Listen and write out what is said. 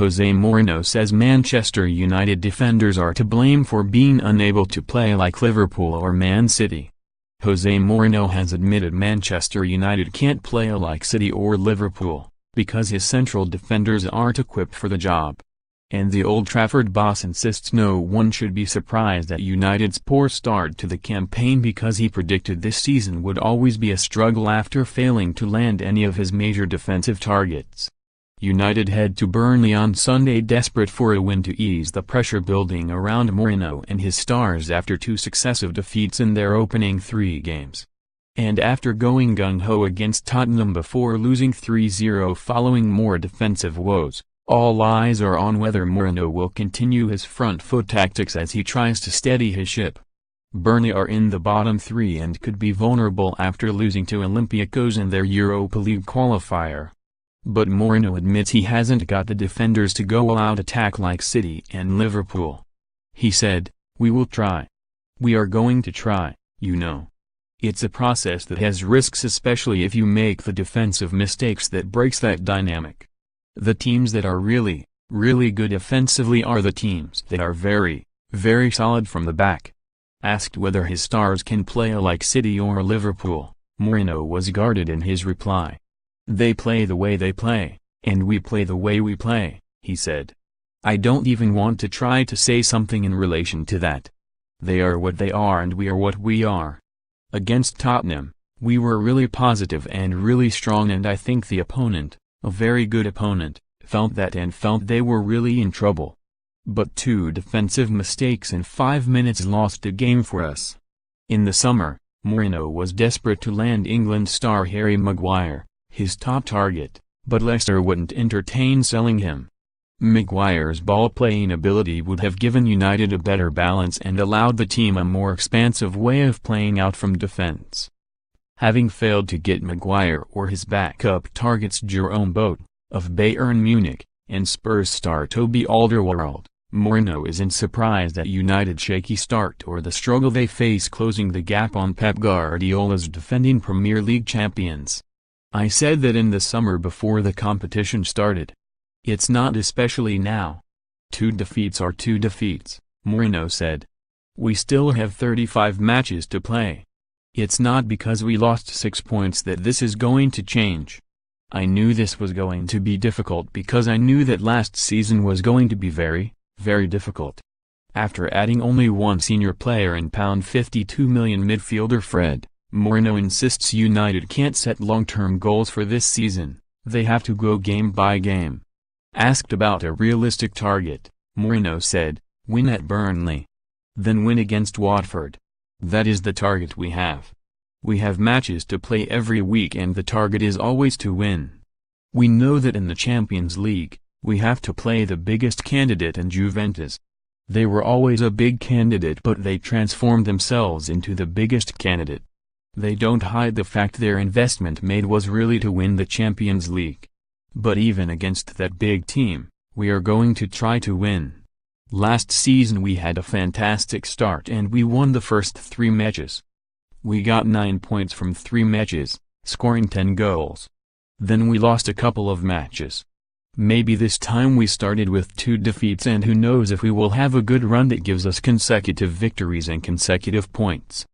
Jose Mourinho says Manchester United defenders are to blame for being unable to play like Liverpool or Man City. Jose Mourinho has admitted Manchester United can't play like City or Liverpool, because his central defenders aren't equipped for the job. And the Old Trafford boss insists no one should be surprised at United's poor start to the campaign because he predicted this season would always be a struggle after failing to land any of his major defensive targets. United head to Burnley on Sunday desperate for a win to ease the pressure building around Mourinho and his Stars after 2 successive defeats in their opening 3 games. And after going gung-ho against Tottenham before losing 3-0 following more defensive woes, all eyes are on whether Mourinho will continue his front foot tactics as he tries to steady his ship. Burnley are in the bottom 3 and could be vulnerable after losing to Olympiacos in their Europa League qualifier. But Mourinho admits he hasn't got the defenders to go all-out attack like City and Liverpool. He said, "We will try. We are going to try, you know. It's a process that has risks, especially if you make the defensive mistakes that breaks that dynamic. The teams that are really, really good offensively are the teams that are very, very solid from the back." Asked whether his Stars can play like City or Liverpool, Mourinho was guarded in his reply. "They play the way they play, and we play the way we play," he said. "I don't even want to try to say something in relation to that. They are what they are and we are what we are. Against Tottenham, we were really positive and really strong, and I think the opponent, a very good opponent, felt that and felt they were really in trouble. But 2 defensive mistakes in 5 minutes lost the game for us." In the summer, Mourinho was desperate to land England star Harry Maguire, his top target, but Leicester wouldn't entertain selling him. Maguire's ball-playing ability would have given United a better balance and allowed the team a more expansive way of playing out from defense. Having failed to get Maguire or his backup targets Jerome Boat, of Bayern Munich, and Spurs star Toby Alderweireld, Mourinho isn't surprised at United's shaky start or the struggle they face closing the gap on Pep Guardiola's defending Premier League champions. "I said that in the summer before the competition started. It's not, especially now. 2 defeats are 2 defeats," Mourinho said. "We still have 35 matches to play. It's not because we lost 6 points that this is going to change. I knew this was going to be difficult because I knew that last season was going to be very, very difficult." After adding only 1 senior player in £52 million midfielder Fred, Mourinho insists United can't set long-term goals for this season, they have to go game by game. Asked about a realistic target, Mourinho said, "Win at Burnley. Then win against Watford. That is the target we have. We have matches to play every week and the target is always to win. We know that in the Champions League, we have to play the biggest candidate in Juventus. They were always a big candidate but they transformed themselves into the biggest candidate. They don't hide the fact their investment made was really to win the Champions League. But even against that big team, we are going to try to win. Last season we had a fantastic start and we won the first 3 matches. We got 9 points from 3 matches, scoring 10 goals. Then we lost a couple of matches. Maybe this time we started with 2 defeats and who knows if we will have a good run that gives us consecutive victories and consecutive points."